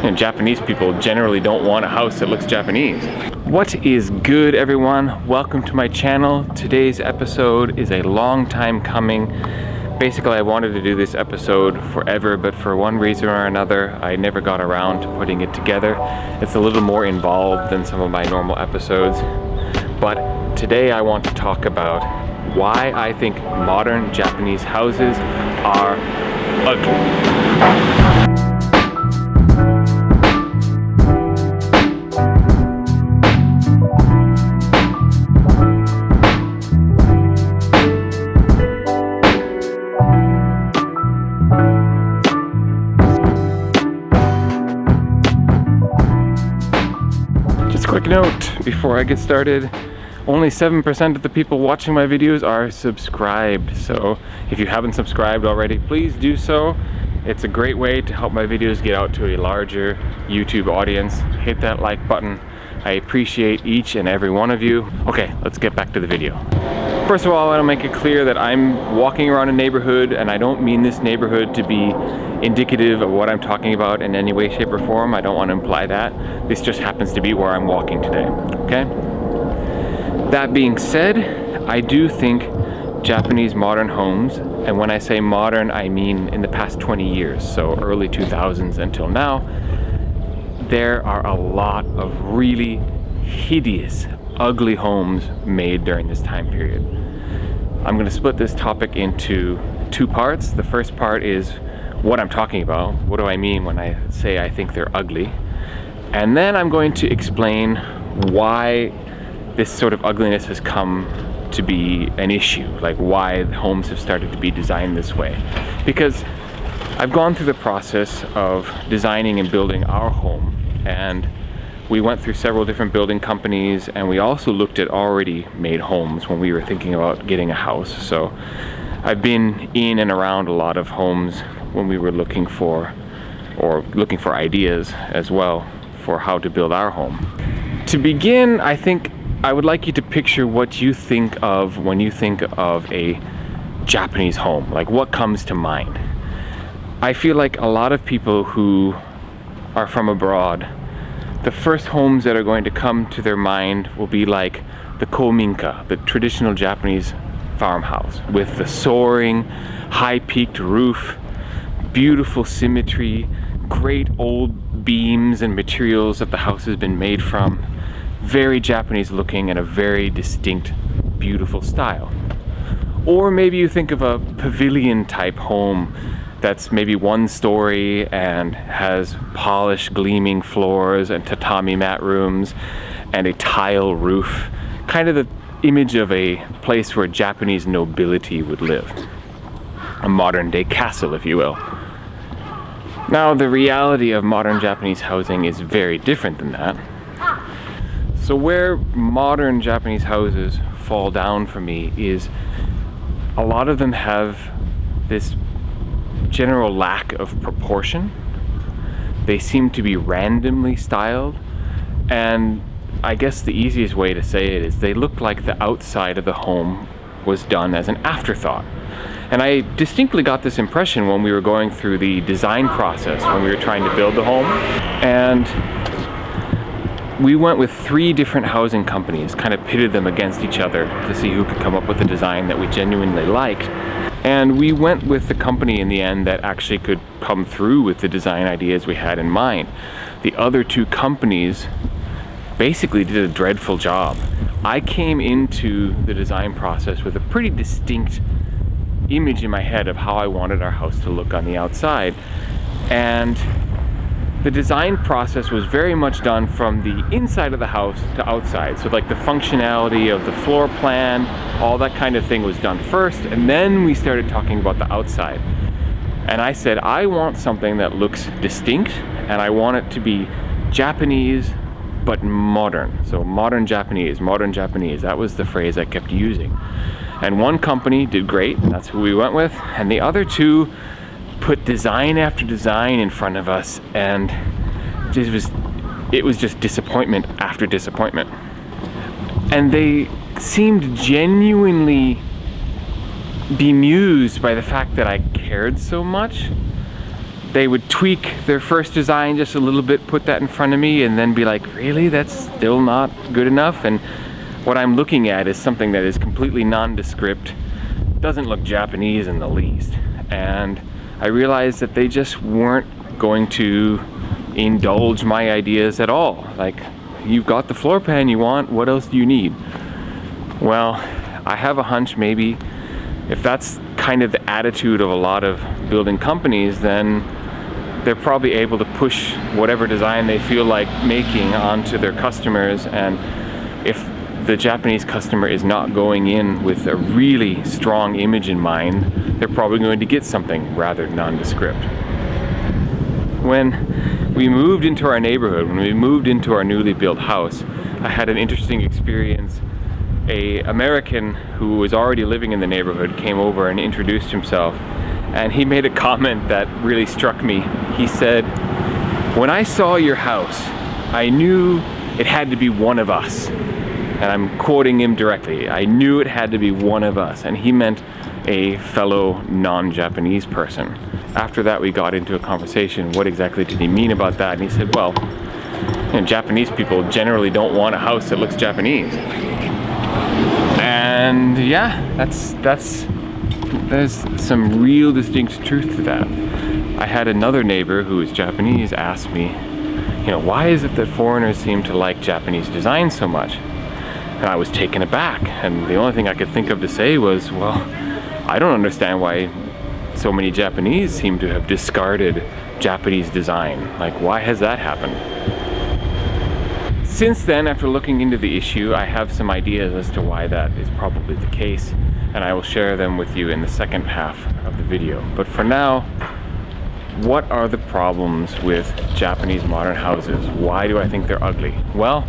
And Japanese people generally don't want a house that looks Japanese. What is good, everyone? Welcome to my channel. Today's episode is a long time coming. Basically, I wanted to do this episode forever, but for one reason or another, I never got around to putting it together. It's a little more involved than some of my normal episodes. But today I want to talk about why I think modern Japanese houses are ugly. Quick note before I get started, only 7% of the people watching my videos are subscribed, so if you haven't subscribed already, please do so. It's a great way to help my videos get out to a larger YouTube audience. Hit that like button. I appreciate each and every one of you. Okay, let's get back to the video. First of all, I want to make it clear that I'm walking around a neighborhood, and I don't mean this neighborhood to be indicative of what I'm talking about in any way, shape, or form. I don't want to imply that. This just happens to be where I'm walking today, okay? That being said, I do think Japanese modern homes, and when I say modern, I mean in the past 20 years, so early 2000s until now, there are a lot of really hideous, ugly homes made during this time period. I'm going to split this topic into two parts. The first part is what I'm talking about. What do I mean when I say I think they're ugly? And then I'm going to explain why this sort of ugliness has come to be an issue, like why homes have started to be designed this way. Because I've gone through the process of designing and building our home, and we went through several different building companies, and we also looked at already made homes when we were thinking about getting a house. So I've been in and around a lot of homes when we were looking for ideas as well for how to build our home. To begin, I think I would like you to picture what you think of when you think of a Japanese home. Like, what comes to mind? I feel like a lot of people who are from abroad, the first homes that are going to come to their mind will be like the kominka, the traditional Japanese farmhouse, with the soaring, high-peaked roof, beautiful symmetry, great old beams and materials that the house has been made from. Very Japanese looking and a very distinct, beautiful style. Or maybe you think of a pavilion type home that's maybe one story and has polished gleaming floors and tatami mat rooms and a tile roof. Kind of the image of a place where Japanese nobility would live. A modern day castle, if you will. Now, the reality of modern Japanese housing is very different than that. So where modern Japanese houses fall down for me is a lot of them have this general lack of proportion. They seem to be randomly styled, and I guess the easiest way to say it is they look like the outside of the home was done as an afterthought. And I distinctly got this impression when we were going through the design process, when we were trying to build the home. And we went with 3 different housing companies, kind of pitted them against each other to see who could come up with a design that we genuinely liked. And we went with the company in the end that actually could come through with the design ideas we had in mind. The other 2 companies basically did a dreadful job. I came into the design process with a pretty distinct image in my head of how I wanted our house to look on the outside, and the design process was very much done from the inside of the house to outside. So like the functionality of the floor plan, all that kind of thing was done first, and then we started talking about the outside. And I said, I want something that looks distinct, and I want it to be Japanese but modern. So modern Japanese, that was the phrase I kept using. And one company did great, and that's who we went with, and the other 2 put design after design in front of us, and it was just disappointment after disappointment. And they seemed genuinely bemused by the fact that I cared so much, they would tweak their first design just a little bit, put that in front of me, and then be like, really, that's still not good enough? And what I'm looking at is something that is completely nondescript, doesn't look Japanese in the least. And I realized that they just weren't going to indulge my ideas at all. Like, you've got the floor plan you want, what else do you need? Well, I have a hunch maybe if that's kind of the attitude of a lot of building companies, then they're probably able to push whatever design they feel like making onto their customers. And if the Japanese customer is not going in with a really strong image in mind, they're probably going to get something rather nondescript. When we moved into our neighborhood, when we moved into our newly built house, I had an interesting experience. An American who was already living in the neighborhood came over and introduced himself, and he made a comment that really struck me. He said, "When I saw your house, I knew it had to be one of us." And I'm quoting him directly. I knew it had to be one of us. And he meant a fellow non-Japanese person. After that, we got into a conversation. What exactly did he mean about that? And he said, well, you know, Japanese people generally don't want a house that looks Japanese. And yeah, there's some real distinct truth to that. I had another neighbor who was Japanese ask me, you know, why is it that foreigners seem to like Japanese design so much? And I was taken aback, and the only thing I could think of to say was, well, I don't understand why so many Japanese seem to have discarded Japanese design. Like, why has that happened? Since then, after looking into the issue, I have some ideas as to why that is probably the case, and I will share them with you in the second half of the video. But for now, what are the problems with Japanese modern houses? Why do I think they're ugly? Well,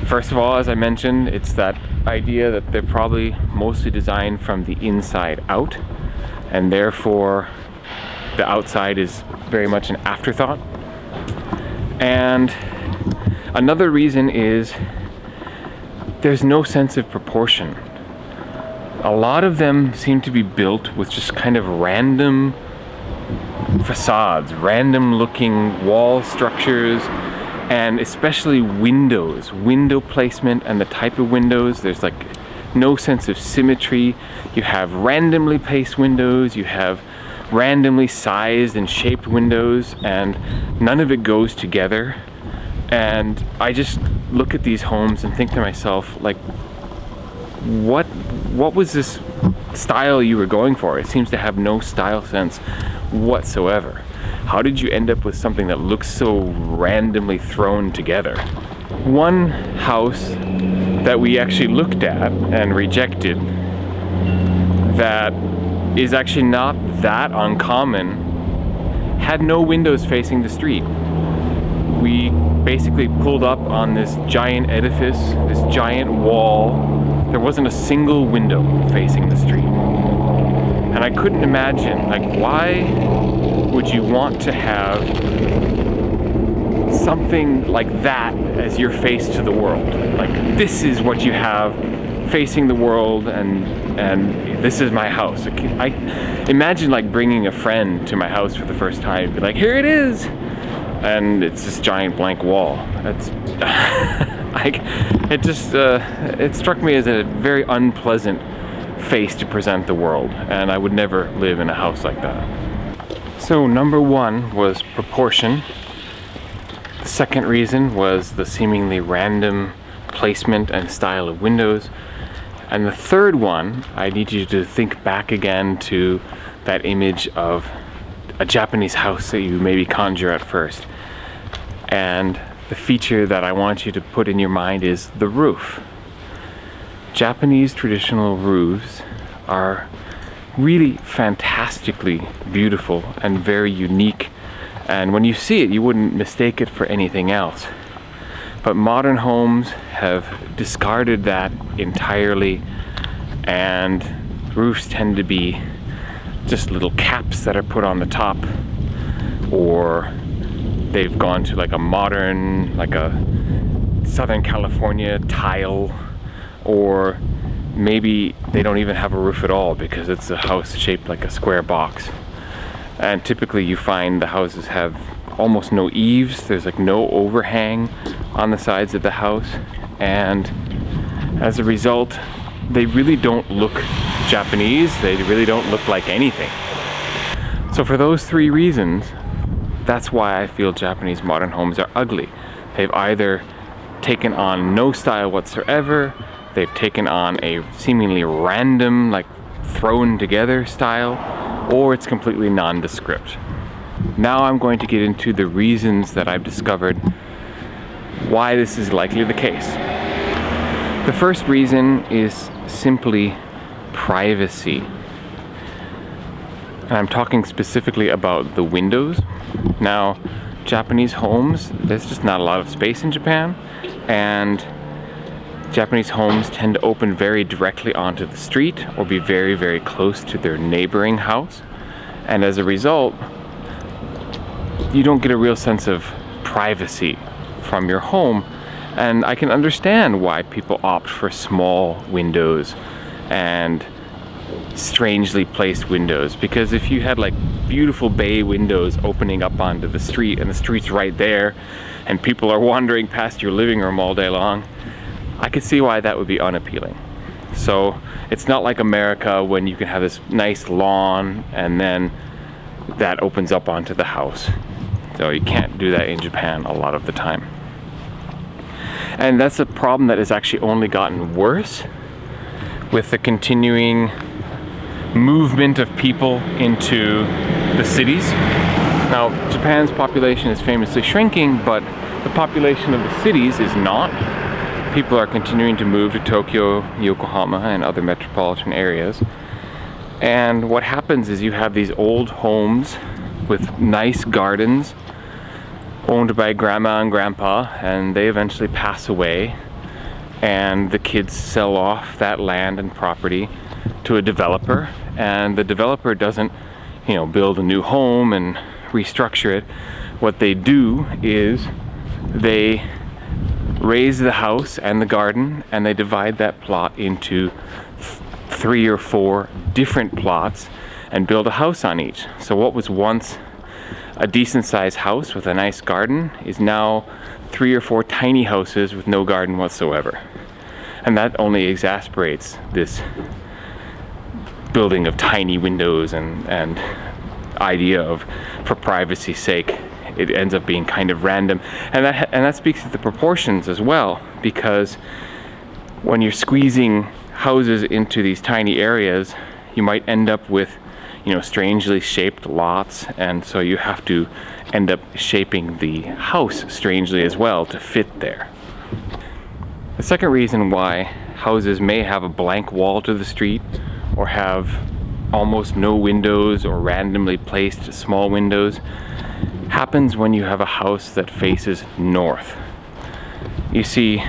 first of all, as I mentioned, it's that idea that they're probably mostly designed from the inside out, and therefore the outside is very much an afterthought. And another reason is there's no sense of proportion. A lot of them seem to be built with just kind of random facades, random looking wall structures, and especially windows, window placement and the type of windows. There's like no sense of symmetry. You have randomly placed windows, you have randomly sized and shaped windows, and none of it goes together. And I just look at these homes and think to myself, like, what was this style you were going for? It seems to have no style sense whatsoever. How did you end up with something that looks so randomly thrown together? One house that we actually looked at and rejected that is actually not that uncommon had no windows facing the street. We basically pulled up on this giant edifice, this giant wall. There wasn't a single window facing the street. And I couldn't imagine, like, why would you want to have something like that as your face to the world? Like, this is what you have facing the world, and this is my house. I imagine like bringing a friend to my house for the first time, be like, here it is, and it's this giant blank wall. That's it struck me as a very unpleasant face to present the world, and I would never live in a house like that. So number one was proportion. The second reason was the seemingly random placement and style of windows. And the third one, I need you to think back again to that image of a Japanese house that you maybe conjure at first. And the feature that I want you to put in your mind is the roof. Japanese traditional roofs are really fantastically beautiful and very unique. And when you see it, you wouldn't mistake it for anything else. But modern homes have discarded that entirely, and roofs tend to be just little caps that are put on the top, or they've gone to like a modern, like a Southern California tile, or maybe they don't even have a roof at all because it's a house shaped like a square box. And typically you find the houses have almost no eaves. There's like no overhang on the sides of the house, and as a result they really don't look Japanese. They really don't look like anything. So for those three reasons, that's why I feel Japanese modern homes are ugly. They've either taken on no style whatsoever, they've taken on a seemingly random, like thrown together style, or it's completely nondescript. Now I'm going to get into the reasons that I've discovered why this is likely the case. The first reason is simply privacy. And I'm talking specifically about the windows. Now, Japanese homes, there's just not a lot of space in Japan, and Japanese homes tend to open very directly onto the street or be very, very close to their neighboring house. And as a result, you don't get a real sense of privacy from your home. And I can understand why people opt for small windows and strangely placed windows, because if you had like beautiful bay windows opening up onto the street and the street's right there and people are wandering past your living room all day long, I could see why that would be unappealing. So it's not like America when you can have this nice lawn and then that opens up onto the house. So you can't do that in Japan a lot of the time. And that's a problem that has actually only gotten worse with the continuing movement of people into the cities. Now, Japan's population is famously shrinking, but the population of the cities is not. People are continuing to move to Tokyo, Yokohama, and other metropolitan areas. And what happens is you have these old homes with nice gardens owned by grandma and grandpa, and they eventually pass away, and the kids sell off that land and property to a developer, and the developer doesn't, build a new home and restructure it. What they do is they raise the house and the garden, and they divide that plot into 3 or 4 different plots and build a house on each. So what was once a decent sized house with a nice garden is now 3 or 4 tiny houses with no garden whatsoever. And that only exasperates this building of tiny windows and idea of, for privacy's sake, it ends up being kind of random. And that speaks to the proportions as well, because when you're squeezing houses into these tiny areas, you might end up with strangely shaped lots, and so you have to end up shaping the house strangely as well to fit there. The second reason why houses may have a blank wall to the street or have almost no windows or randomly placed small windows happens when you have a house that faces north. You see,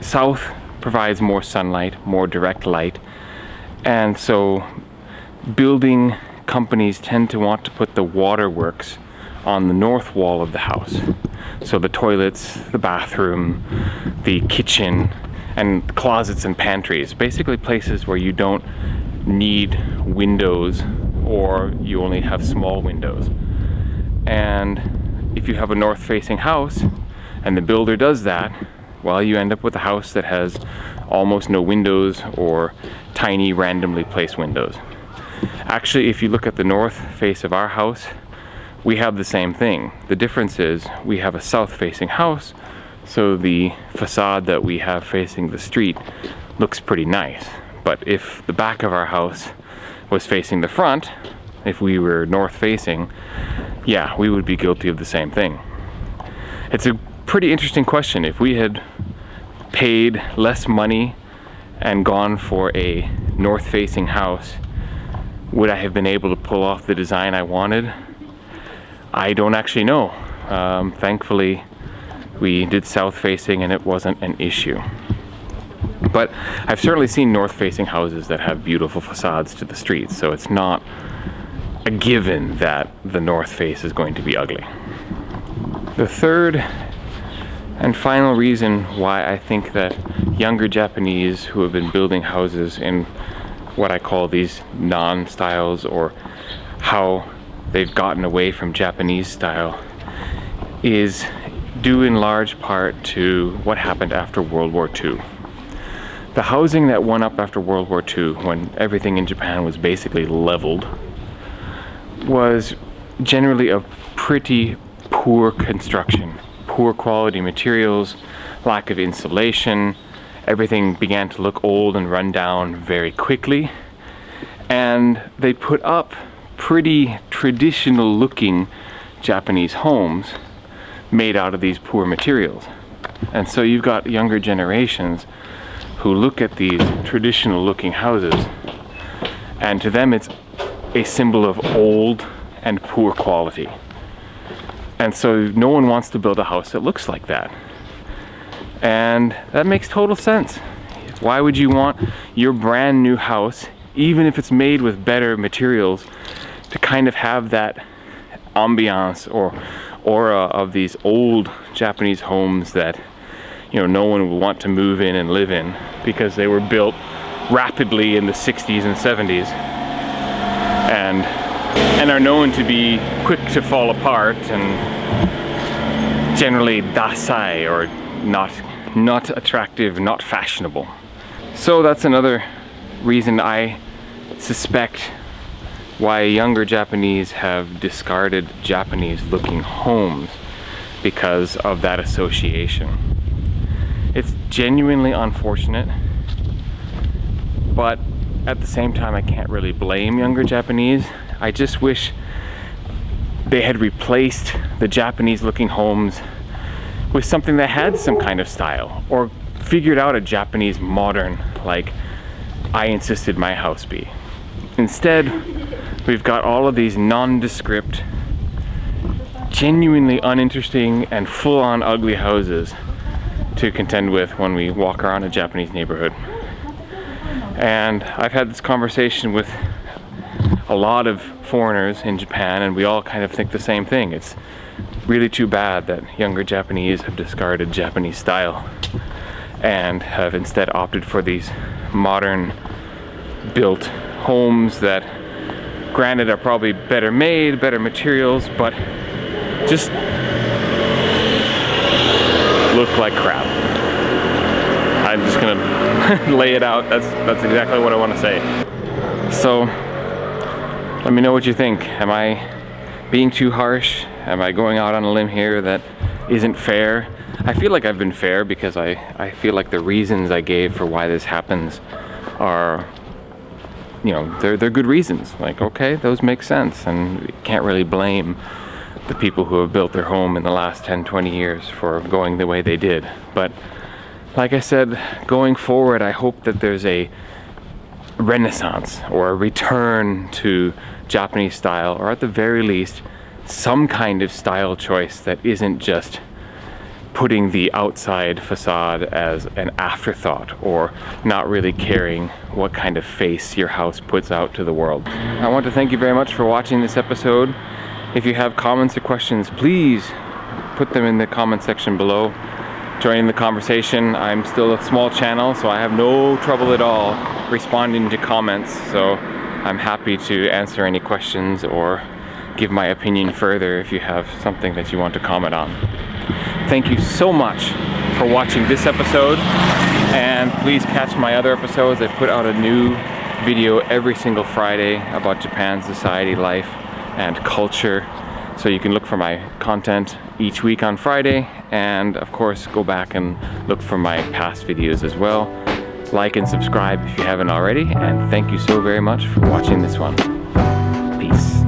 south provides more sunlight, more direct light, and so building companies tend to want to put the waterworks on the north wall of the house. So the toilets, the bathroom, the kitchen, and closets and pantries, basically places where you don't need windows or you only have small windows. And if you have a north-facing house and the builder does that, well, you end up with a house that has almost no windows or tiny randomly placed windows. Actually, if you look at the north face of our house, we have the same thing. The difference is we have a south-facing house, so the facade that we have facing the street looks pretty nice. But if the back of our house was facing the front, if we were north-facing, yeah, we would be guilty of the same thing. It's a pretty interesting question. If we had paid less money and gone for a north-facing house, would I have been able to pull off the design I wanted? I don't actually know. Thankfully, we did south-facing and it wasn't an issue. But I've certainly seen north-facing houses that have beautiful facades to the streets, so it's not a given that the north face is going to be ugly. The third and final reason why I think that younger Japanese who have been building houses in what I call these non-styles or how they've gotten away from Japanese style is due in large part to what happened after World War II. The housing that went up after World War II, when everything in Japan was basically leveled, was generally of pretty poor construction, poor quality materials, lack of insulation. Everything began to look old and run down very quickly, and they put up pretty traditional looking Japanese homes made out of these poor materials. And so you've got younger generations who look at these traditional looking houses, and to them it's a symbol of old and poor quality. And so no one wants to build a house that looks like that. And that makes total sense. Why would you want your brand new house, even if it's made with better materials, to kind of have that ambiance or aura of these old Japanese homes that, you know, no one would want to move in and live in because they were built rapidly in the 60s and 70s and are known to be quick to fall apart and generally dasai, or not attractive, not fashionable. So that's another reason I suspect why younger Japanese have discarded Japanese looking homes, because of that association. It's genuinely unfortunate, but at the same time I can't really blame younger Japanese. I just wish they had replaced the Japanese looking homes with something that had some kind of style, or figured out a Japanese modern like I insisted my house be. Instead, we've got all of these nondescript, genuinely uninteresting and full-on ugly houses to contend with when we walk around a Japanese neighborhood. And I've had this conversation with a lot of foreigners in Japan, and we all kind of think the same thing. It's really too bad that younger Japanese have discarded Japanese style and have instead opted for these modern built homes that, granted, are probably better made, better materials, but just look like crap. I'm just gonna lay it out. That's exactly what I want to say. So let me know what you think. Am I being too harsh? Am I going out on a limb here that isn't fair? I feel like I've been fair because I feel like the reasons I gave for why this happens are, you know, they're good reasons. Like, okay, those make sense, and you can't really blame the people who have built their home in the last 10-20 years for going the way they did. But like I said, going forward, I hope that there's a renaissance or a return to Japanese style, or at the very least some kind of style choice that isn't just putting the outside facade as an afterthought, or not really caring what kind of face your house puts out to the world. I want to thank you very much for watching this episode. If you have comments or questions, please put them in the comment section below. Join the conversation. I'm still a small channel, so I have no trouble at all responding to comments, so I'm happy to answer any questions or give my opinion further if you have something that you want to comment on. Thank you so much for watching this episode, and please catch my other episodes. I put out a new video every single Friday about Japan's society, life, and culture. So you can look for my content each week on Friday, and of course go back and look for my past videos as well. Like and subscribe if you haven't already, and thank you so very much for watching this one. Peace.